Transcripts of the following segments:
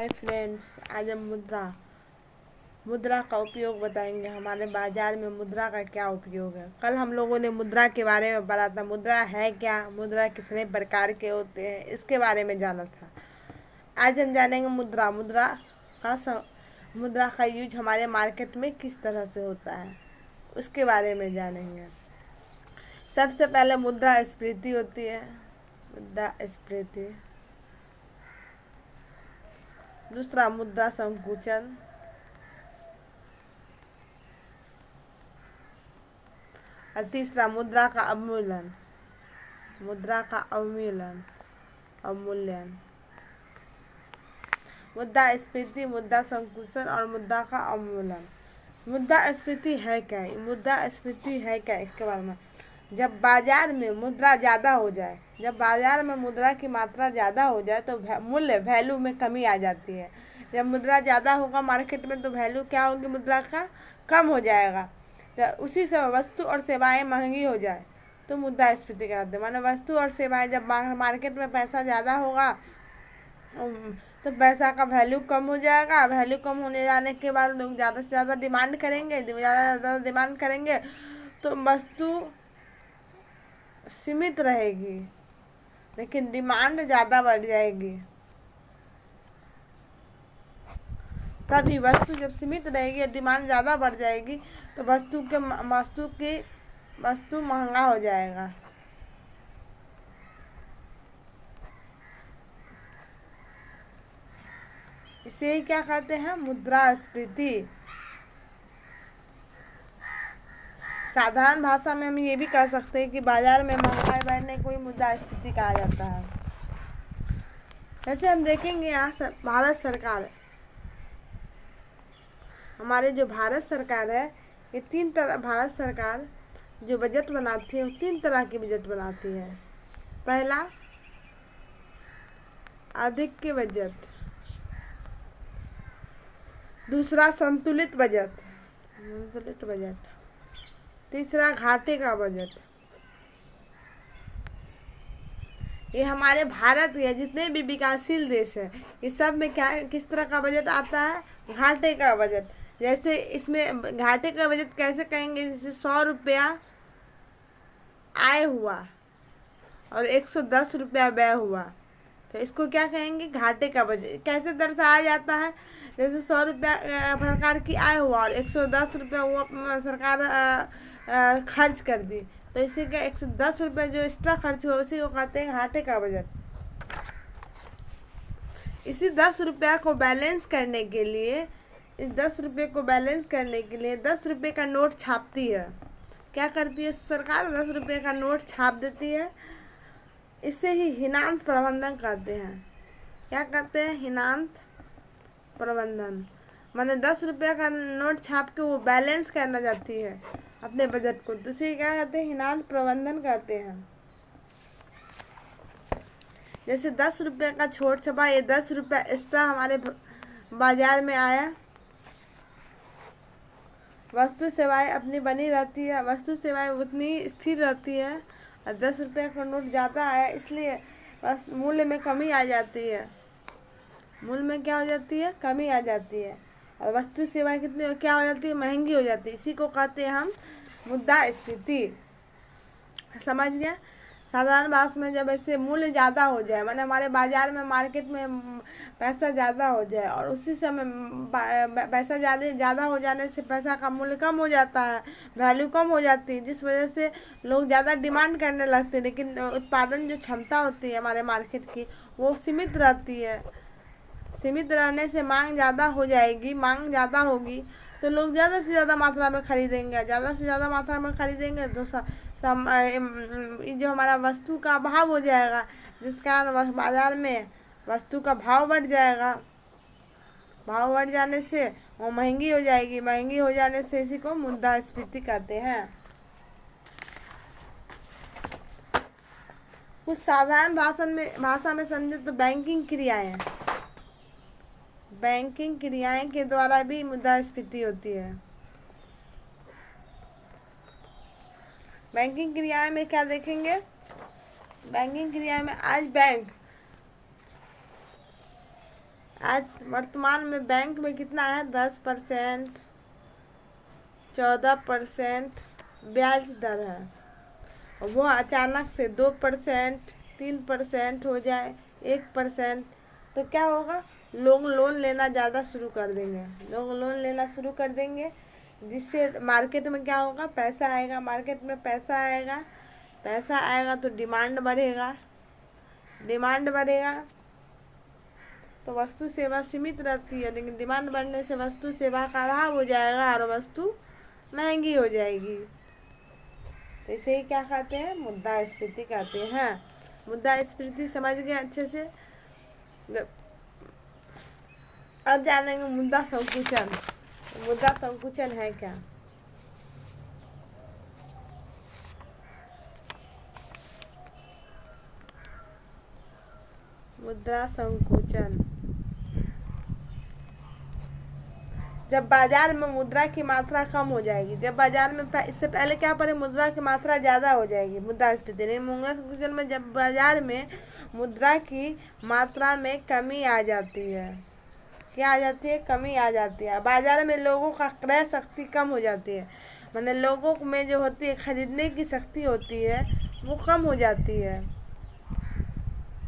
Hi friends, आज हम मुद्रा का उपयोग बताएंगे। हमारे बाजार में मुद्रा का क्या उपयोग है। कल हम लोगों ने मुद्रा के बारे में पढ़ा था। मुद्रा है क्या, मुद्रा कितने प्रकार के होते हैं, इसके बारे में जाना था। आज हम जानेंगे मुद्रा का यूज हमारे मार्केट में किस तरह से होता है, उसके बारे में जानेंगे। सबसे पहले मुद्रास्फीति होती है। मुद्रास्फीति। दूसरा मुद्रा संकुचन। और तीसरा मुद्रा का अवमूल्यन। मुद्रा का अवमूल्यन। मुद्रास्फीति, मुद्रा संकुचन और मुद्रा का अवमूल्यन। मुद्रास्फीति है क्या? मुद्रास्फीति है क्या, इसके बारे में। जब बाजार में मुद्रा ज़्यादा हो जाए, जब बाजार में मुद्रा की मात्रा ज़्यादा हो जाए तो वैल्यू में कमी आ जाती है। जब मुद्रा ज़्यादा होगा मार्केट में तो वैल्यू क्या होगी, मुद्रा का कम हो जाएगा। तो उसी से वस्तु और सेवाएं महंगी हो जाए तो मुद्रास्फीति कहते हैं। माने वस्तु और सेवाएं, जब मार्केट में पैसा ज़्यादा होगा तो पैसा का वैल्यू कम हो जाएगा। वैल्यू कम होने जाने के बाद लोग ज़्यादा से ज़्यादा डिमांड करेंगे। ज़्यादा डिमांड करेंगे तो वस्तु सीमित रहेगी, लेकिन डिमांड ज़्यादा बढ़ जाएगी। तभी वस्तु जब सीमित रहेगी, डिमांड ज़्यादा बढ़ जाएगी तो वस्तु महंगा हो जाएगा। इसे क्या कहते हैं, मुद्रास्फीति। साधारण भाषा में हम ये भी कह सकते हैं कि बाजार में महंगाई बढ़ने को ही मुद्रास्फीति कहा जाता है। जैसे हम देखेंगे यहाँ भारत सरकार, हमारे जो भारत सरकार है, ये भारत सरकार जो बजट बनाती है वो 3 तरह की बजट बनाती है। पहला अधिक के बजट, दूसरा संतुलित बजट, तीसरा घाटे का बजट। ये हमारे भारत या जितने भी विकासशील देश है, इस सब में किस तरह का बजट आता है, घाटे का बजट। जैसे इसमें घाटे का बजट कैसे कहेंगे, जैसे 100 रुपया आय हुआ और 110 रुपया व्यय हुआ, तो इसको क्या कहेंगे, घाटे का बजट। कैसे दर्शाया जाता है, जैसे 100 रुपया सरकार की आय हुआ और 110 रुपया वो सरकार खर्च कर दी, तो इसी का 110 रुपये जो एक्स्ट्रा खर्च हुआ उसी को कहते हैं घाटे का बजट। इसी 10 रुपया को बैलेंस करने के लिए, 10 रुपये का नोट छापती है। क्या करती है सरकार, 10 रुपये का नोट छाप देती है। इसे ही हिनांत प्रबंधन कहते हैं। क्या कहते हैं, हिनांत प्रबंधन। माने 10 रुपये का नोट छाप के वो बैलेंस करना चाहती है अपने बजट को, तो इसे क्या कहते हैं, हिनांत प्रबंधन कहते हैं। जैसे 10 रुपये का छोट छपा, ये 10 रुपया एक्स्ट्रा हमारे बाजार में आया। वस्तु सेवाएं अपनी बनी रहती है, वस्तु सेवाएं उतनी स्थिर रहती है। और 10 रुपये का नोट ज़्यादा आया इसलिए मूल्य में कमी आ जाती है। मूल्य में क्या हो जाती है, कमी आ जाती है। और वस्तु सेवाएं कितनी क्या हो जाती है, महंगी हो जाती है। इसी को कहते हैं हम मुद्रास्फीति। समझ गया। साधारण भाषा में जब ऐसे मूल्य ज़्यादा हो जाए, माने हमारे बाजार में मार्केट में पैसा ज़्यादा हो जाए और उसी समय पैसा ज़्यादा हो जाने से पैसा का मूल्य कम हो जाता है, वैल्यू कम हो जाती है, जिस वजह से लोग ज़्यादा डिमांड करने लगते हैं। लेकिन उत्पादन जो क्षमता होती है हमारे मार्केट की वो सीमित रहती है। सीमित रहने से मांग ज़्यादा हो जाएगी, मांग ज़्यादा होगी तो लोग ज़्यादा से ज़्यादा मात्रा में खरीदेंगे। ज़्यादा से ज़्यादा मात्रा में खरीदेंगे तो जो हमारा वस्तु का अभाव हो जाएगा, जिस कारण बाजार में वस्तु का भाव बढ़ जाएगा। भाव बढ़ जाने से वो महंगी हो जाएगी। महंगी हो जाने से इसी को मुद्रास्फीति कहते हैं। कुछ साधारण भाषा में समझे तो बैंकिंग क्रियाएं के द्वारा भी मुद्रास्फीति होती है। बैंकिंग क्रियाएं में क्या देखेंगे, बैंकिंग क्रियाएं में आज आज वर्तमान में बैंक में कितना है? 10%, 14% ब्याज दर है। और वो अचानक से 2%, 3% हो जाए, 1%, तो क्या होगा? लोग लोन लेना ज़्यादा शुरू कर देंगे। लोग लोन लेना शुरू कर देंगे, जिससे मार्केट में क्या होगा? पैसा आएगा। मार्केट में पैसा आएगा, पैसा आएगा तो डिमांड बढ़ेगा। डिमांड बढ़ेगा तो वस्तु सेवा सीमित रहती है, लेकिन डिमांड बढ़ने से वस्तु सेवा का अभाव हो जाएगा और वस्तु महंगी हो जाएगी। तो इसे ही क्या कहते हैं? मुद्रास्फीति कहते हैं। मुद्रास्फीति समझ गए अच्छे से? अब जानेंगे मुद्रा संकुचन। मुद्रा संकुचन है क्या? मुद्रा संकुचन, जब बाजार में मुद्रा की मात्रा कम हो जाएगी। जब बाजार में इससे पहले क्या पढ़े? मुद्रा की मात्रा ज़्यादा हो जाएगी, मुद्रास्फीति। लेकिन मुद्रा संकुचन में जब बाजार में मुद्रा की मात्रा में कमी आ जाती है, क्या आ जाती है? कमी आ जाती है। बाजार में लोगों का क्रय शक्ति कम हो जाती है, माने लोगों में जो होती है खरीदने की शक्ति होती है वो कम हो जाती है।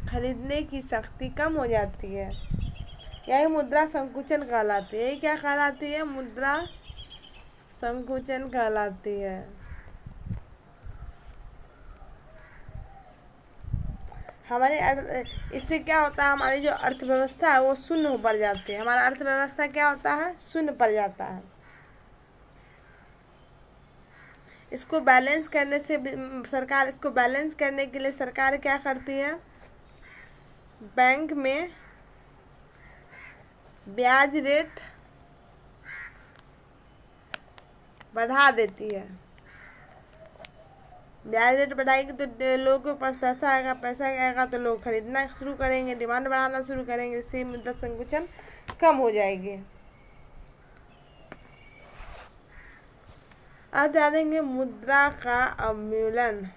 खरीदने की शक्ति कम हो जाती है, यही मुद्रा संकुचन कहलाती है। यही क्या कहलाती है? मुद्रा संकुचन कहलाती है। इससे क्या होता है? हमारी जो अर्थव्यवस्था है वो शून्य पर जाती है। हमारा अर्थव्यवस्था क्या होता है? शून्य पर जाता है। इसको बैलेंस करने से सरकार, इसको बैलेंस करने के लिए सरकार क्या करती है? बैंक में ब्याज रेट बढ़ा देती है। ब्याज रेट बढ़ाएगी तो लोगों के पास पैसा आएगा, पैसा आएगा तो लोग खरीदना शुरू करेंगे, डिमांड बढ़ाना शुरू करेंगे, इससे मुद्रा संकुचन कम हो जाएगी। अब जानेंगे मुद्रा का अवमूल्यन।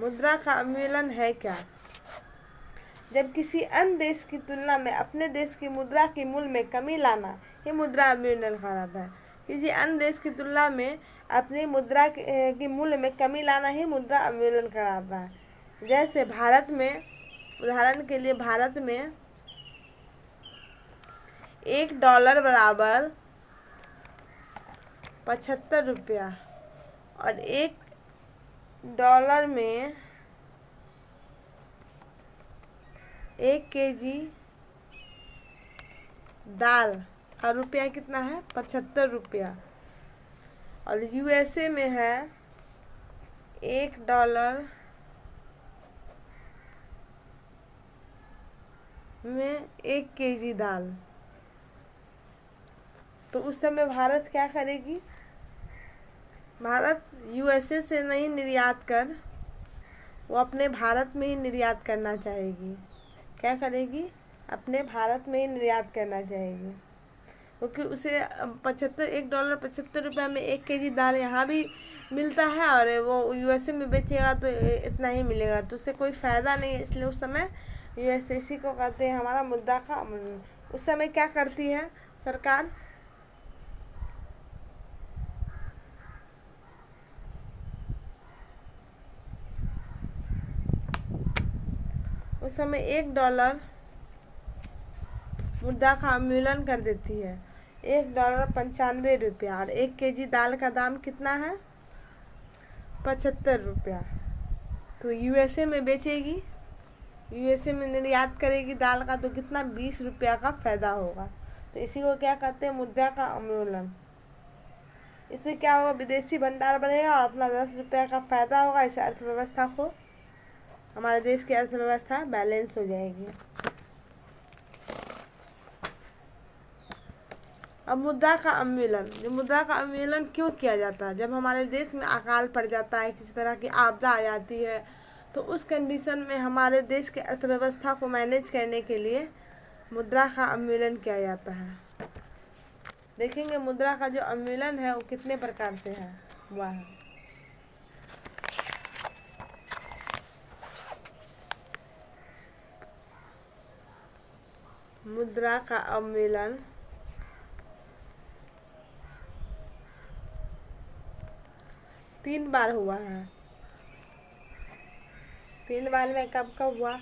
मुद्रा का अवमूल्यन है क्या? जब किसी अन्य देश की तुलना में अपने देश की मुद्रा के मूल्य में कमी लाना, ये मुद्रा अवमूल्यन कहलाता है। किसी अन्य देश की तुलना में अपनी मुद्रा के मूल्य में कमी लाना ही मुद्रा अवमूल्यन कहलाता है। जैसे भारत में, उदाहरण के लिए भारत में $1 बराबर 75 रुपया और $1 में 1 केजी दाल का रुपया कितना है? 75 रुपया। और यूएसए में है $1 में 1 केजी दाल। तो उस समय भारत क्या करेगी? भारत यूएसए से नहीं निर्यात कर, वो अपने भारत में ही निर्यात करना चाहेगी। क्या करेगी? अपने भारत में ही निर्यात करना चाहेगी, क्योंकि उसे $1 75 रुपये में 1 केजी दाल यहाँ भी मिलता है और वो यूएसए में बेचेगा तो इतना ही मिलेगा, तो उससे कोई फ़ायदा नहीं है। इसलिए उस समय यूएसए, इसी को कहते हैं हमारा मुद्रा का। उस समय क्या करती है सरकार? उस समय $1 मुद्रा का अवमूल्यन कर देती है। $1 95 रुपया और 1 केजी दाल का दाम कितना है? 75 रुपया। तो यूएसए में बेचेगी, यूएसए में निर्यात करेगी दाल का, तो कितना? 20 रुपया का फ़ायदा होगा। तो इसी को क्या कहते हैं? मुद्रा का अवमूल्यन। इससे क्या होगा? विदेशी भंडार बढ़ेगा और अपना 10 रुपया का फ़ायदा होगा। इस अर्थव्यवस्था को, हमारे देश की अर्थव्यवस्था बैलेंस हो जाएगी। अब मुद्रा का अवमूल्यन, जो मुद्रा का अवमूल्यन क्यों किया जाता है? जब हमारे देश में अकाल पड़ जाता है, किसी तरह की आपदा आ जाती है, तो उस कंडीशन में हमारे देश की अर्थव्यवस्था को मैनेज करने के लिए मुद्रा का अवमूल्यन किया जाता है। देखेंगे मुद्रा का जो अवमूल्यन है वो कितने प्रकार से है हुआ है। मुद्रा का अवमूल्यन 3 बार हुआ है। 3 बार में कब कब हुआ?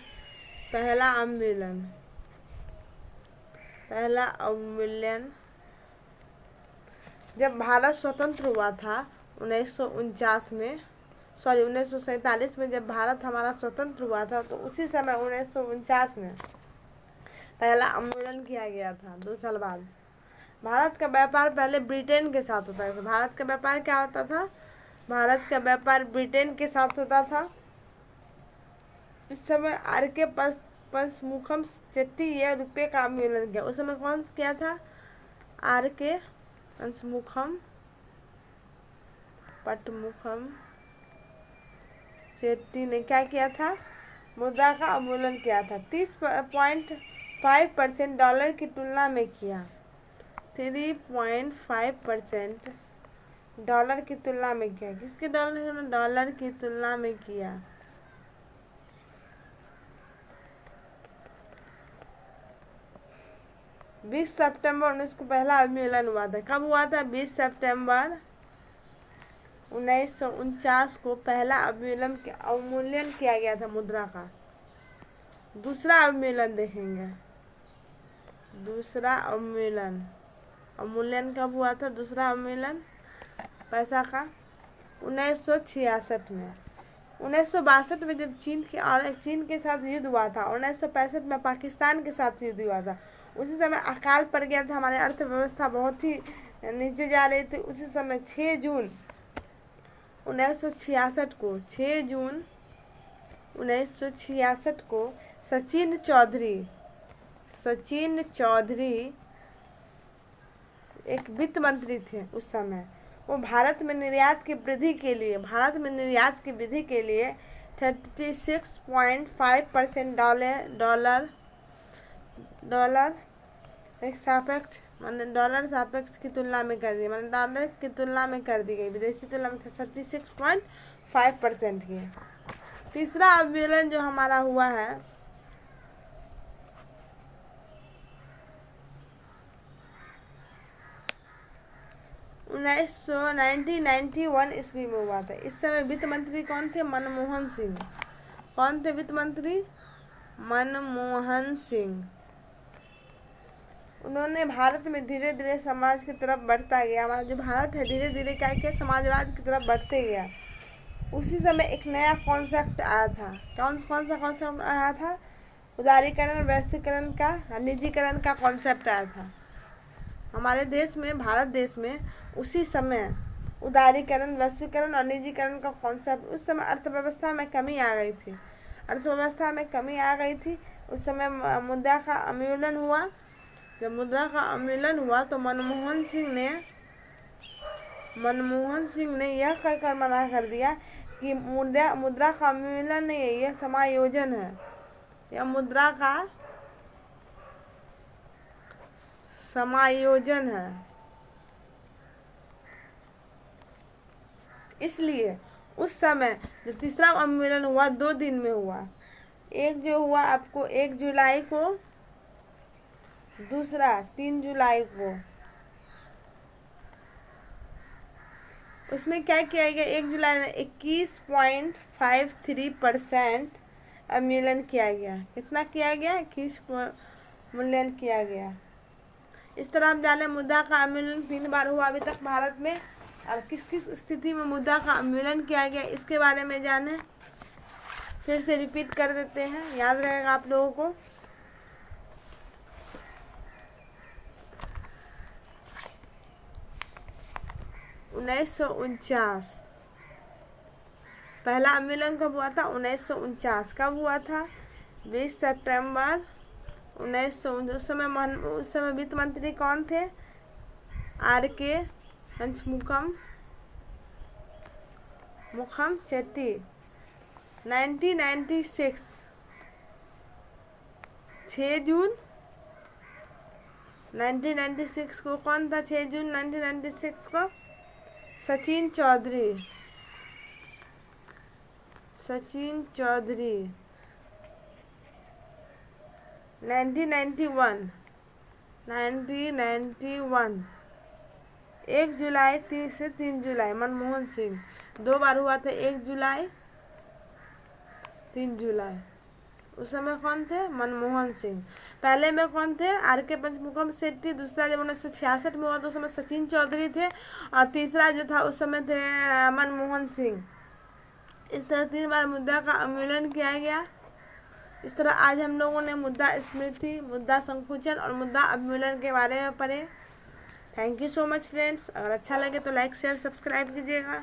पहला अवमूल्यन जब भारत स्वतंत्र हुआ था 1949 में, 1947 में जब भारत हमारा स्वतंत्र हुआ था, तो उसी समय 1949 में पहला अवमूल्यन किया गया था। 2 साल बाद भारत का व्यापार पहले ब्रिटेन के साथ होता था। भारत का व्यापार क्या होता था? भारत का व्यापार ब्रिटेन के साथ होता था। इस समय आर.के. पंचमुखम चेट्टी ये रुपये का अवमूल्यन किया। उस समय कौन किया था? आर.के. पंचमुखम चेट्टी ने क्या किया था? मुद्रा का अवमूल्यन किया था। 30.5% डॉलर की तुलना में किया। 3.5% डॉलर की तुलना में किया। किसके डॉलर की तुलना में किया? 20 सितंबर 19 को पहला अवमूल्यन हुआ था। कब हुआ था? 20 सितंबर 1949 को पहला अवमूल्यन किया गया था मुद्रा का। दूसरा अवमूल्यन देखेंगे। दूसरा अवमूल्यन कब हुआ था? दूसरा अवमूल्यन पैसा का 1966 में। 1962 में जब चीन के साथ युद्ध हुआ था। 1965 में पाकिस्तान के साथ युद्ध हुआ था। उसी समय अकाल पड़ गया था। हमारी अर्थव्यवस्था बहुत ही नीचे जा रही थी। उसी समय 6 जून 1966 को 6 जून 1966 को सचिन चौधरी एक वित्त मंत्री थे उस समय। वो भारत में निर्यात की वृद्धि के लिए 36.5% डॉलर सापेक्ष डॉलर सापेक्ष की तुलना में कर दी, डॉलर की तुलना में कर दी गई, विदेशी तुलना में 36.5% की। तीसरा अवमूल्यन जो हमारा हुआ है 1991 ईस्वी में हुआ था। इस समय वित्त मंत्री कौन थे? मनमोहन सिंह। कौन थे वित्त मंत्री? मनमोहन सिंह। उन्होंने भारत में धीरे धीरे समाज की तरफ बढ़ता गया। हमारा जो भारत है धीरे धीरे क्या किया? समाजवाद की तरफ बढ़ते गया। उसी समय एक नया कॉन्सेप्ट आया था। कौन सा कॉन्सेप्ट आया था? उदारीकरण, वैश्वीकरण का, निजीकरण का कॉन्सेप्ट आया था हमारे देश में, भारत देश में। उसी समय उदारीकरण, वैश्वीकरण और निजीकरण का कॉन्सेप्ट। उस समय अर्थव्यवस्था में कमी आ गई थी। उस समय मुद्रा का अवमूल्यन हुआ। जब मुद्रा का अवमूल्यन हुआ तो मनमोहन सिंह ने यह कहकर मना कर दिया कि मुद्रा का अवमूल्यन नहीं है, यह समायोजन है। यह मुद्रा का समायोजन है। इसलिए उस समय जो तीसरा अवमूल्यन हुआ 2 दिन में हुआ। एक जो हुआ आपको 1 जुलाई को, दूसरा 3 जुलाई को। उसमें क्या किया गया? 1 जुलाई में 21.53% अवमूल्यन किया गया। कितना किया गया? 21 अवमूल्यन किया गया। इस तरह हम जाने मुद्रा का अवमूल्यन 3 बार हुआ अभी तक भारत में, और किस किस स्थिति में मुद्रा का अवमूल्यन किया गया इसके बारे में जाने। फिर से रिपीट कर देते हैं, याद रहेगा आप लोगों को। उन्नीस सौ 1949 पहला अवमूल्यन कब हुआ था? 1949। कब हुआ था? 20 सितंबर 1949। उस समय वित्त मंत्री कौन थे? आर.के. पंचमुखम चेट्टी। 1996 6 जून 1996 को कौन था? 6 जून 1996 को सचिन चौधरी। 1991 1991। 1 जुलाई से 3 जुलाई मनमोहन सिंह। 2 बार हुआ था, 1 जुलाई 3 जुलाई। उस समय कौन थे? मनमोहन सिंह। पहले में कौन थे? R.K. पंचमुखम सेठी। दूसरा जब 1966 में हुआ तो उस समय सचिन चौधरी थे, और तीसरा जो था उस समय थे मनमोहन सिंह। इस तरह 3 बार मुद्रा का अवमूल्यन किया गया। इस तरह आज हम लोगों ने मुद्रा स्मृति, मुद्रा संकुचन और मुद्रा अवमूल्यन के बारे में पढ़े। Thank you so much friends. अगर अच्छा लगे तो लाइक शेयर सब्सक्राइब कीजिएगा।